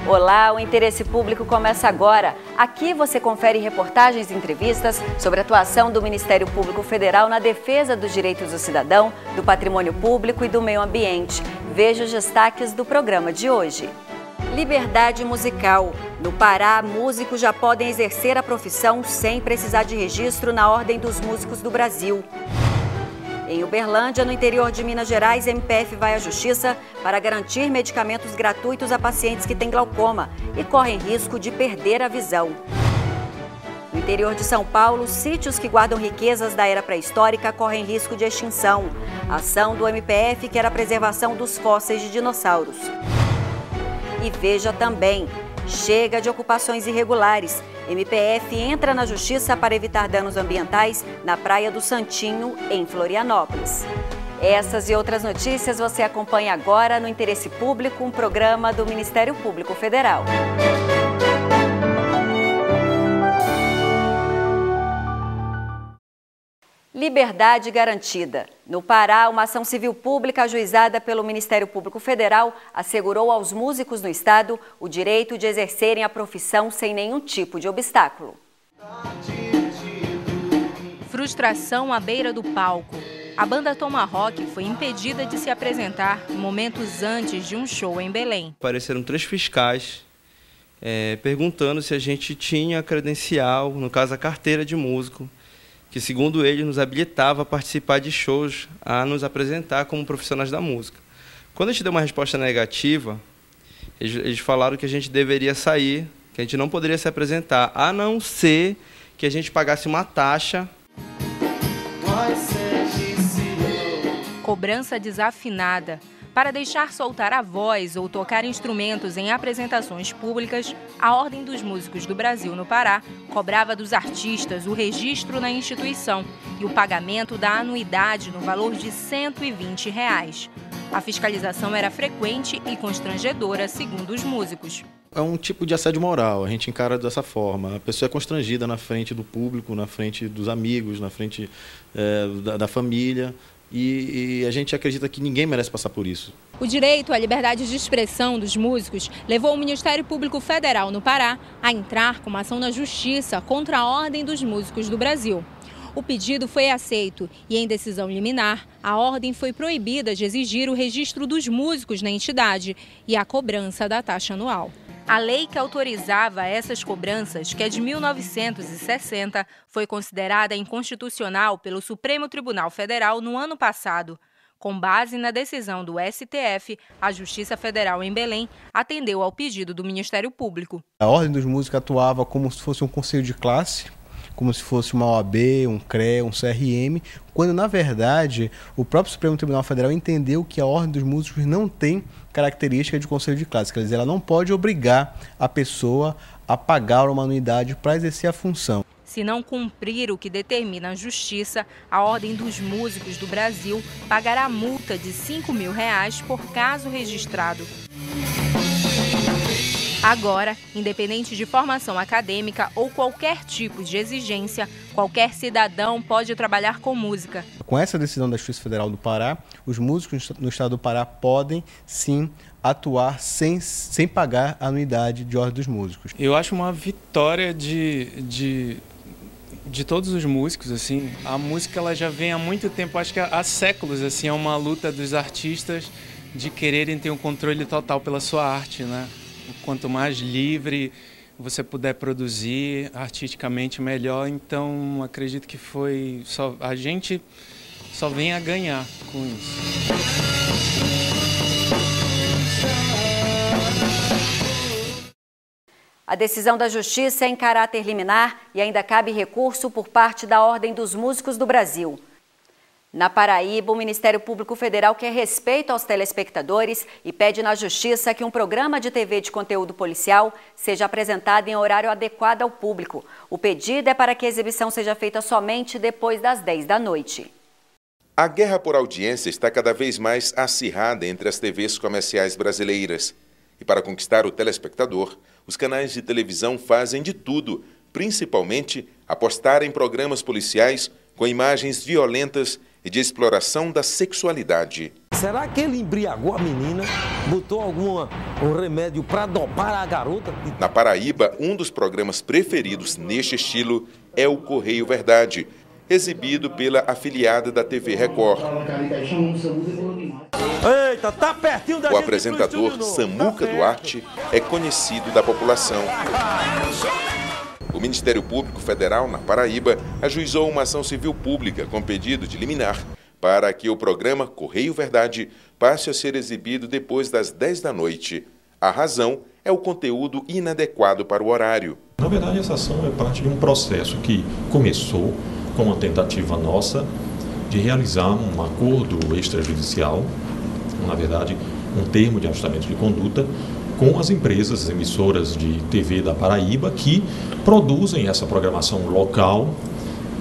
Olá, o Interesse Público começa agora. Aqui você confere reportagens e entrevistas sobre a atuação do Ministério Público Federal na defesa dos direitos do cidadão, do patrimônio público e do meio ambiente. Veja os destaques do programa de hoje. Liberdade musical. No Pará, músicos já podem exercer a profissão sem precisar de registro na Ordem dos Músicos do Brasil. Em Uberlândia, no interior de Minas Gerais, a MPF vai à Justiça para garantir medicamentos gratuitos a pacientes que têm glaucoma e correm risco de perder a visão. No interior de São Paulo, sítios que guardam riquezas da era pré-histórica correm risco de extinção. A ação do MPF quer a preservação dos fósseis de dinossauros. E veja também, chega de ocupações irregulares. MPF entra na Justiça para evitar danos ambientais na Praia do Santinho, em Florianópolis. Essas e outras notícias você acompanha agora no Interesse Público, um programa do Ministério Público Federal. Liberdade garantida. No Pará, uma ação civil pública ajuizada pelo Ministério Público Federal assegurou aos músicos no estado o direito de exercerem a profissão sem nenhum tipo de obstáculo. Frustração à beira do palco. A banda Tomahawk foi impedida de se apresentar momentos antes de um show em Belém. Apareceram 3 fiscais perguntando se a gente tinha credencial, no caso a carteira de músico, que, segundo eles, nos habilitava a participar de shows, a nos apresentar como profissionais da música. Quando a gente deu uma resposta negativa, eles falaram que a gente deveria sair, que a gente não poderia se apresentar, a não ser que a gente pagasse uma taxa. Cobrança desafinada. Para deixar soltar a voz ou tocar instrumentos em apresentações públicas, a Ordem dos Músicos do Brasil no Pará cobrava dos artistas o registro na instituição e o pagamento da anuidade no valor de R$ 120. A fiscalização era frequente e constrangedora, segundo os músicos. É um tipo de assédio moral, a gente encara dessa forma. A pessoa é constrangida na frente do público, na frente dos amigos, na frente da família. E a gente acredita que ninguém merece passar por isso. O direito à liberdade de expressão dos músicos levou o Ministério Público Federal no Pará a entrar com uma ação na Justiça contra a Ordem dos Músicos do Brasil. O pedido foi aceito e, em decisão liminar, a ordem foi proibida de exigir o registro dos músicos na entidade e a cobrança da taxa anual. A lei que autorizava essas cobranças, que é de 1960, foi considerada inconstitucional pelo Supremo Tribunal Federal no ano passado. Com base na decisão do STF, a Justiça Federal em Belém atendeu ao pedido do Ministério Público. A Ordem dos Músicos atuava como se fosse um conselho de classe, como se fosse uma OAB, um CREA, um CRM, quando, na verdade, o próprio Supremo Tribunal Federal entendeu que a Ordem dos Músicos não tem característica de conselho de classe, quer dizer, ela não pode obrigar a pessoa a pagar uma anuidade para exercer a função. Se não cumprir o que determina a Justiça, a Ordem dos Músicos do Brasil pagará multa de R$ 5.000 por caso registrado. Agora, independente de formação acadêmica ou qualquer tipo de exigência, qualquer cidadão pode trabalhar com música. Com essa decisão da Justiça Federal do Pará, os músicos no estado do Pará podem, sim, atuar sem pagar a anuidade de Ordem dos Músicos. Eu acho uma vitória de todos os músicos, assim. A música ela já vem há muito tempo, acho que há séculos, assim, é uma luta dos artistas de quererem ter um controle total pela sua arte, né? Quanto mais livre você puder produzir artisticamente, melhor. Então, acredito que a gente só vem a ganhar com isso. A decisão da Justiça é em caráter liminar e ainda cabe recurso por parte da Ordem dos Músicos do Brasil. Na Paraíba, o Ministério Público Federal quer respeito aos telespectadores e pede na Justiça que um programa de TV de conteúdo policial seja apresentado em horário adequado ao público. O pedido é para que a exibição seja feita somente depois das 10 da noite. A guerra por audiência está cada vez mais acirrada entre as TVs comerciais brasileiras. E para conquistar o telespectador, os canais de televisão fazem de tudo, principalmente apostar em programas policiais com imagens violentas e de exploração da sexualidade. Será que ele embriagou a menina, botou um remédio para dopar a garota? Na Paraíba, um dos programas preferidos neste estilo é o Correio Verdade, exibido pela afiliada da TV Record. Eita, tá pertinho da gente. O apresentador Samuca Duarte é conhecido da população. O Ministério Público Federal, na Paraíba, ajuizou uma ação civil pública com pedido de liminar para que o programa Correio Verdade passe a ser exibido depois das 10 da noite. A razão é o conteúdo inadequado para o horário. Na verdade, essa ação é parte de um processo que começou com uma tentativa nossa de realizar um acordo extrajudicial, na verdade, um termo de ajustamento de conduta com as empresas as emissoras de TV da Paraíba que produzem essa programação local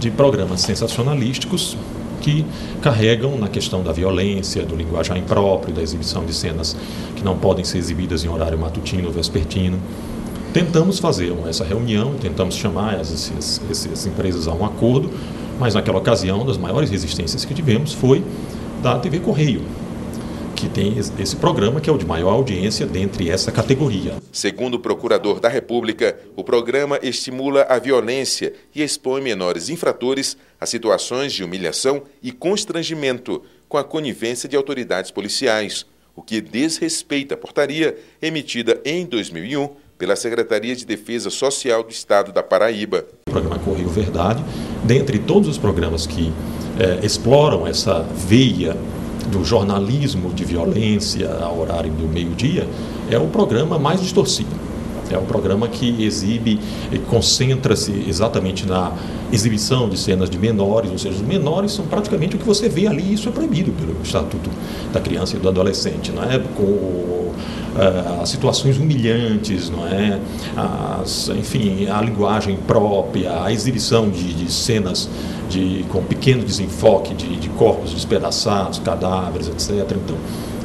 de programas sensacionalísticos que carregam na questão da violência, do linguajar impróprio, da exibição de cenas que não podem ser exibidas em horário matutino ou vespertino. Tentamos fazer essa reunião, tentamos chamar essas empresas a um acordo, mas naquela ocasião, uma das maiores resistências que tivemos foi da TV Correio, que tem esse programa que é o de maior audiência dentre essa categoria. Segundo o procurador da República, o programa estimula a violência e expõe menores infratores a situações de humilhação e constrangimento com a conivência de autoridades policiais, o que desrespeita a portaria emitida em 2001 pela Secretaria de Defesa Social do Estado da Paraíba. O programa Correio Verdade, dentre todos os programas que exploram essa veia do jornalismo de violência ao horário do meio-dia, é o programa mais distorcido. É o programa que exibe e concentra-se exatamente na exibição de cenas de menores, ou seja, os menores são praticamente o que você vê ali, isso é proibido pelo Estatuto da Criança e do Adolescente, não é? Com as situações humilhantes, não é? Enfim, a linguagem própria, a exibição de cenas com pequeno desenfoque de corpos despedaçados, cadáveres, etc. Então,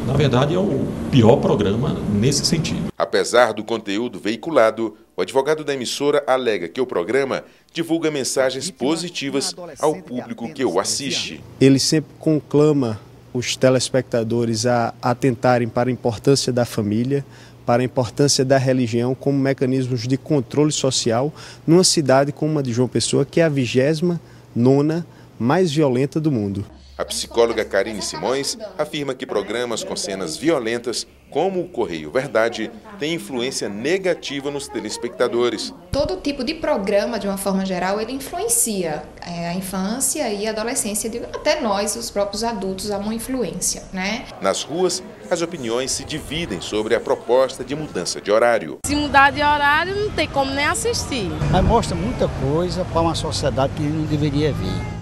na verdade, é o pior programa nesse sentido. Apesar do conteúdo veiculado, o advogado da emissora alega que o programa divulga mensagens positivas ao público que o assiste. Ele sempre conclama os telespectadores a atentarem para a importância da família, para a importância da religião como mecanismos de controle social numa cidade como a de João Pessoa, que é a 29ª mais violenta do mundo. A psicóloga Karine Simões afirma que programas com cenas violentas, como o Correio Verdade, têm influência negativa nos telespectadores. Todo tipo de programa, de uma forma geral, ele influencia a infância e a adolescência, até nós, os próprios adultos, há uma influência, né? Nas ruas, as opiniões se dividem sobre a proposta de mudança de horário. Se mudar de horário, não tem como nem assistir. Mas mostra muita coisa para uma sociedade que não deveria vir.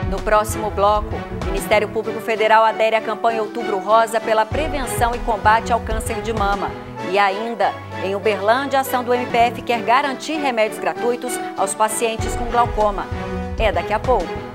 No próximo bloco, o Ministério Público Federal adere à campanha Outubro Rosa pela prevenção e combate ao câncer de mama. E ainda, em Uberlândia, a ação do MPF quer garantir remédios gratuitos aos pacientes com glaucoma. É daqui a pouco.